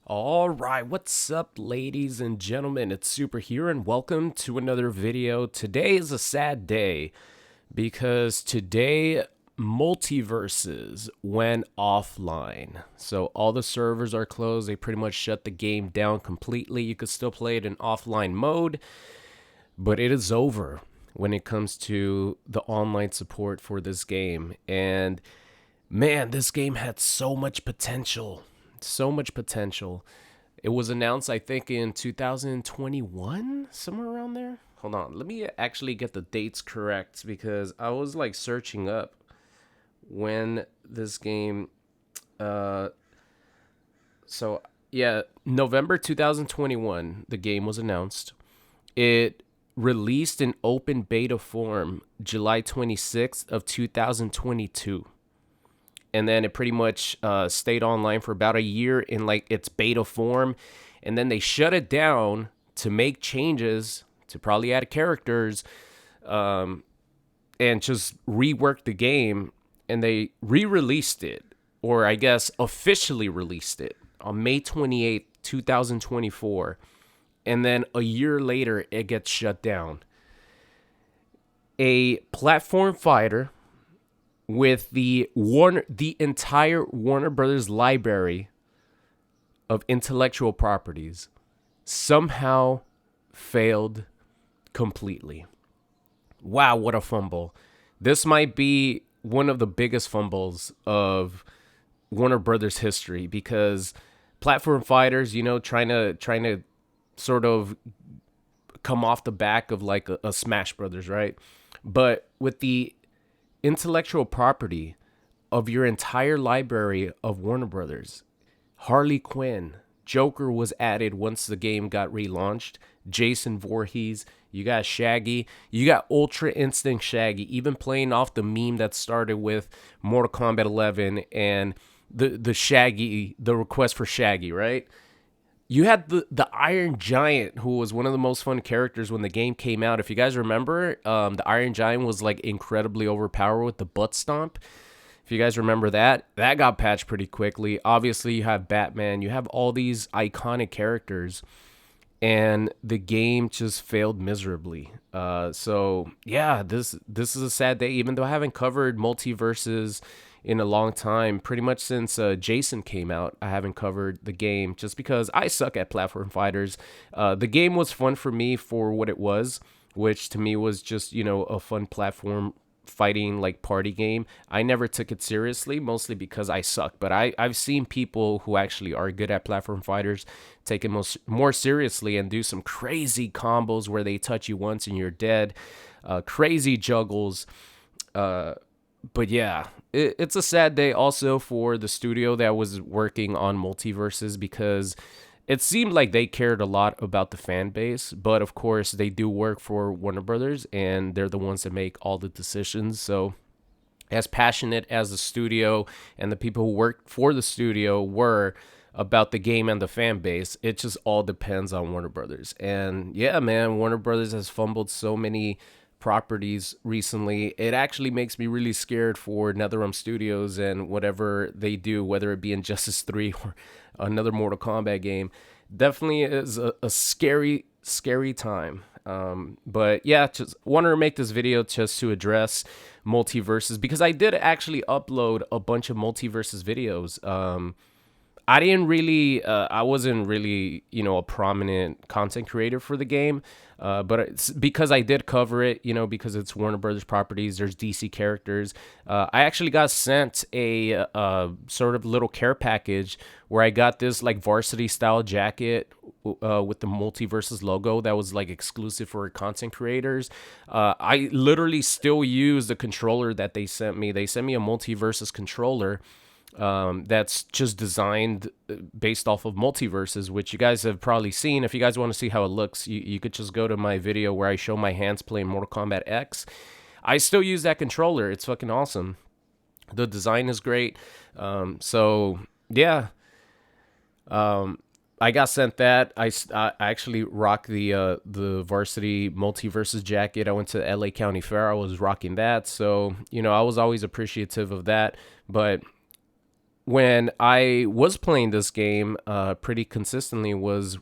All right, what's up, ladies and gentlemen? It's Super here, and welcome to another video. Today is a sad day because today Multiversus went offline. So all the servers are closed. They pretty much shut the game down completely. You could still play it in offline mode, but it is over when it comes to the online support for this game. And man, this game had so much potential. So much potential. It was announced, I think, in 2021, somewhere around there. Hold on, let me actually get the dates correct because I was like searching up when this game. Uh, so yeah, November 2021, the game was announced. It released in open beta form July 26th of 2022, and then it pretty much stayed online for about a year in like its beta form, and then they shut it down to make changes to probably add characters, um, and just rework the game, and they re-released it, or I guess officially released it on May 28th 2024, and then a year later it gets shut down. A platform fighter with the entire Warner Brothers library of intellectual properties somehow failed completely. Wow, what a fumble. This might be one of the biggest fumbles of Warner Brothers history because platform fighters, trying to sort of come off the back of like a Smash Brothers, right? But with the intellectual property of your entire library of Warner Brothers, Harley Quinn, Joker was added once the game got relaunched. Jason Voorhees, you got Shaggy, you got Ultra Instinct Shaggy, even playing off the meme that started with Mortal Kombat 11 and the Shaggy, the request for Shaggy, right? You had the Iron Giant, who was one of the most fun characters when the game came out. If you guys remember, the Iron Giant was like incredibly overpowered with the butt stomp. If you guys remember that, that got patched pretty quickly. Obviously, you have Batman, you have all these iconic characters, and the game just failed miserably. So yeah, this is a sad day. Even though I haven't covered Multiverses in a long time, pretty much since Jason came out, I haven't covered the game just because I suck at platform fighters. The game was fun for me for what it was, which to me was just a fun platform fighting like party game. I never took it seriously, mostly because I suck. But I've seen people who actually are good at platform fighters take it more seriously and do some crazy combos where they touch you once and you're dead. Crazy juggles. But yeah, it's a sad day also for the studio that was working on Multiverses because it seemed like they cared a lot about the fan base, but of course they do work for Warner Brothers and they're the ones that make all the decisions. So as passionate as the studio and the people who worked for the studio were about the game and the fan base, it just all depends on Warner Brothers. And yeah, man, Warner Brothers has fumbled so many properties recently. It actually makes me really scared for NetherRealm Studios and whatever they do, whether it be Injustice 3 or another Mortal Kombat game. Definitely is a scary, scary time. But yeah, just wanted to make this video just to address Multiverses because I did actually upload a bunch of Multiverses videos. I wasn't really, a prominent content creator for the game. But it's because I did cover it, because it's Warner Brothers properties, there's DC characters. I actually got sent a sort of little care package where I got this like varsity style jacket with the Multiverses logo that was like exclusive for content creators. I literally still use the controller that they sent me. They sent me a Multiverses controller that's just designed based off of Multiverses, which you guys have probably seen. If you guys want to see how it looks, you could just go to my video where I show my hands playing Mortal Kombat X. I still use that controller. It's fucking awesome. The design is great. So yeah, I got sent that. I actually rock the varsity Multiverses jacket. I went to LA County Fair. I was rocking that. So I was always appreciative of that. But when I was playing this game pretty consistently was,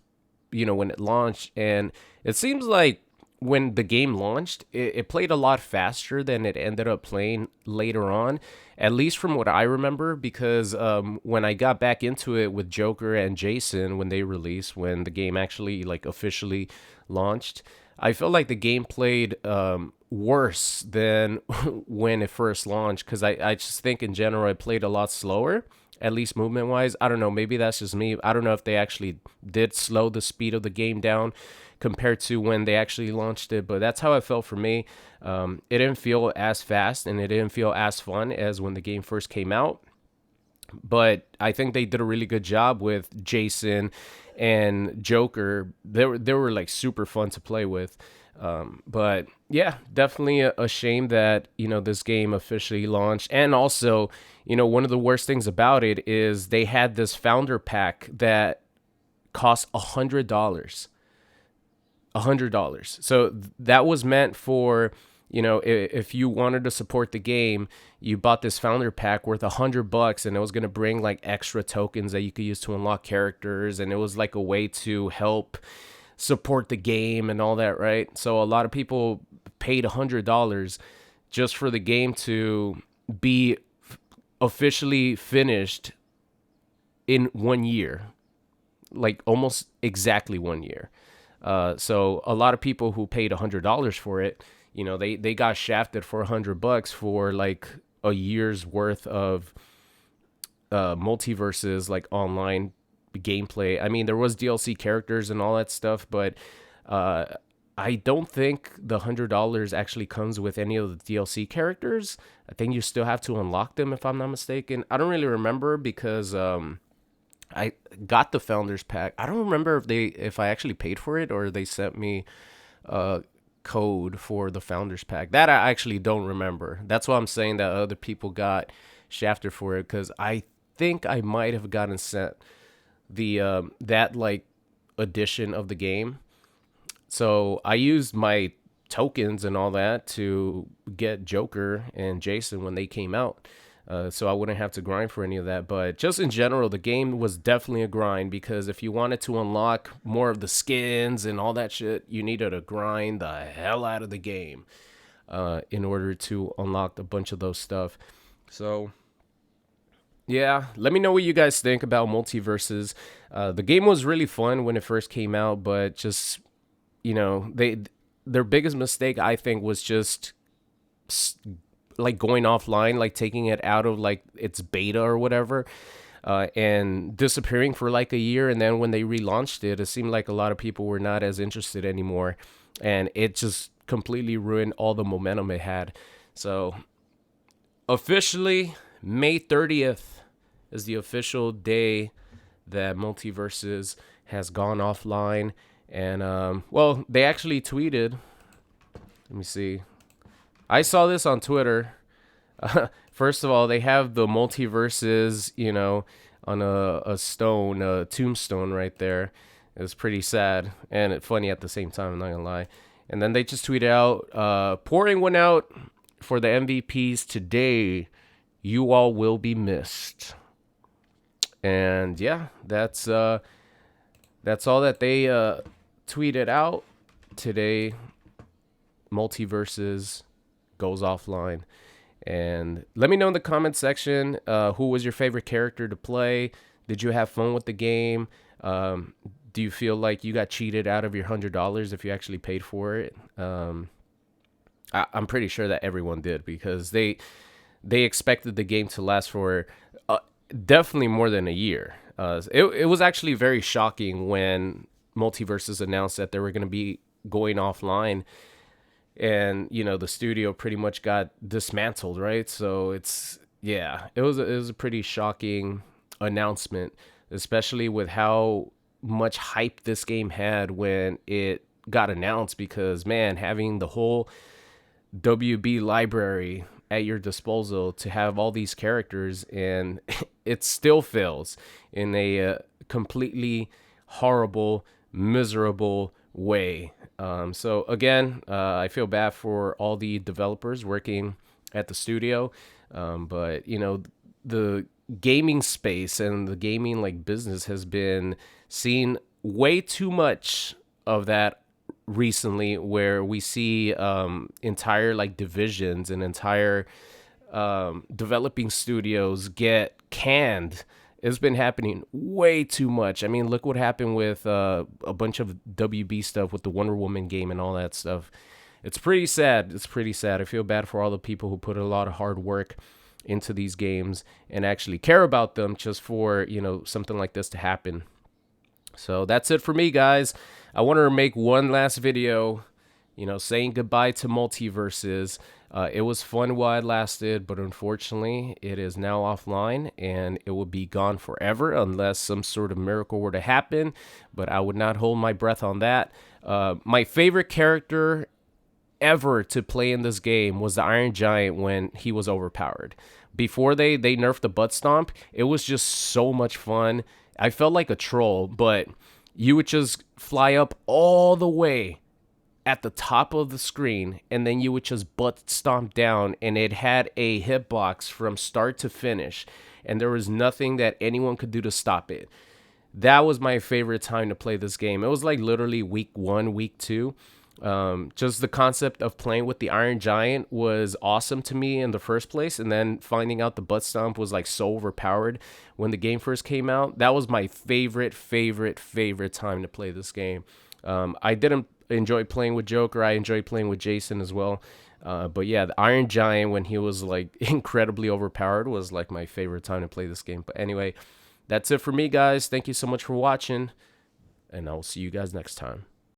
when it launched. And it seems like when the game launched, it played a lot faster than it ended up playing later on, at least from what I remember. Because when I got back into it with Joker and Jason, when they released, when the game actually like officially launched, I felt like the game played worse than when it first launched, because I just think in general it played a lot slower, at least movement wise. I don't know, maybe that's just me. I don't know if they actually did slow the speed of the game down compared to when they actually launched it, but that's how it felt for me. It didn't feel as fast and it didn't feel as fun as when the game first came out. But I think they did a really good job with Jason and Joker. They were like super fun to play with. But yeah, definitely a shame that this game officially launched. And also, one of the worst things about it is they had this founder pack that cost $100. $100. So that was meant for, if you wanted to support the game, you bought this founder pack worth $100, and it was going to bring like extra tokens that you could use to unlock characters, and it was like a way to help support the game and all that, right? So a lot of people paid $100 just for the game to be officially finished in 1 year, like almost exactly 1 year. So a lot of people who paid $100 for it, they got shafted for $100 for like a year's worth of multiverses, like online gameplay. I mean, there was DLC characters and all that stuff, but I don't think the $100 actually comes with any of the DLC characters. I think you still have to unlock them, if I'm not mistaken. I don't really remember because I got the founders pack. I don't remember if I actually paid for it or they sent me a code for the founders pack. That I actually don't remember. That's why I'm saying that other people got shafted for it, because I think I might have gotten sent the that like edition of the game. So I used my tokens and all that to get Joker and Jason when they came out. So I wouldn't have to grind for any of that. But just in general, the game was definitely a grind, because if you wanted to unlock more of the skins and all that shit, you needed to grind the hell out of the game in order to unlock a bunch of those stuff. So yeah, let me know what you guys think about Multiverses. The game was really fun when it first came out, but just their biggest mistake, I think, was just like going offline, like taking it out of like its beta or whatever, and disappearing for like a year. And then when they relaunched it, it seemed like a lot of people were not as interested anymore, and it just completely ruined all the momentum it had. So officially, May 30th is the official day that Multiverses has gone offline. And well, they actually tweeted. Let me see. I saw this on Twitter. First of all, they have the Multiverses, on a stone, a tombstone right there. It's pretty sad and funny at the same time, I'm not gonna lie. And then they just tweeted out, pouring one out for the MVPs today. You all will be missed. And yeah, that's all that they tweeted out today. Multiverses goes offline. And let me know in the comment section, who was your favorite character to play? Did you have fun with the game? Do you feel like you got cheated out of your $100 if you actually paid for it? I'm pretty sure that everyone did, because they expected the game to last for definitely more than a year. It was actually very shocking when Multiverses announced that they were going to be going offline, and the studio pretty much got dismantled, right? So it was a pretty shocking announcement, especially with how much hype this game had when it got announced, because man, having the whole WB library at your disposal to have all these characters, and it still fails in a completely horrible, miserable way. So again, I feel bad for all the developers working at the studio, but the gaming space and the gaming like business has been seeing way too much of that recently, where we see entire like divisions and entire developing studios get canned. It's been happening way too much. I mean, look what happened with a bunch of WB stuff with the Wonder Woman game and all that stuff. It's pretty sad. It's pretty sad. I feel bad for all the people who put a lot of hard work into these games and actually care about them just for, something like this to happen. So that's it for me, guys. I wanted to make one last video, saying goodbye to Multiversus. It was fun while it lasted, but unfortunately, it is now offline and it will be gone forever unless some sort of miracle were to happen. But I would not hold my breath on that. My favorite character ever to play in this game was the Iron Giant when he was overpowered. Before they nerfed the butt stomp, it was just so much fun. I felt like a troll, but you would just fly up all the way at the top of the screen, and then you would just butt stomp down, and it had a hitbox from start to finish, and there was nothing that anyone could do to stop it. That was my favorite time to play this game. It was like literally week 1, week 2. Just the concept of playing with the Iron Giant was awesome to me in the first place, and then finding out the butt stomp was like so overpowered when the game first came out. That was my favorite time to play this game. I didn't enjoy playing with Joker. I enjoyed playing with Jason as well. But yeah, the Iron Giant when he was like incredibly overpowered was like my favorite time to play this game. But anyway, that's it for me, guys. Thank you so much for watching, and I'll see you guys next time.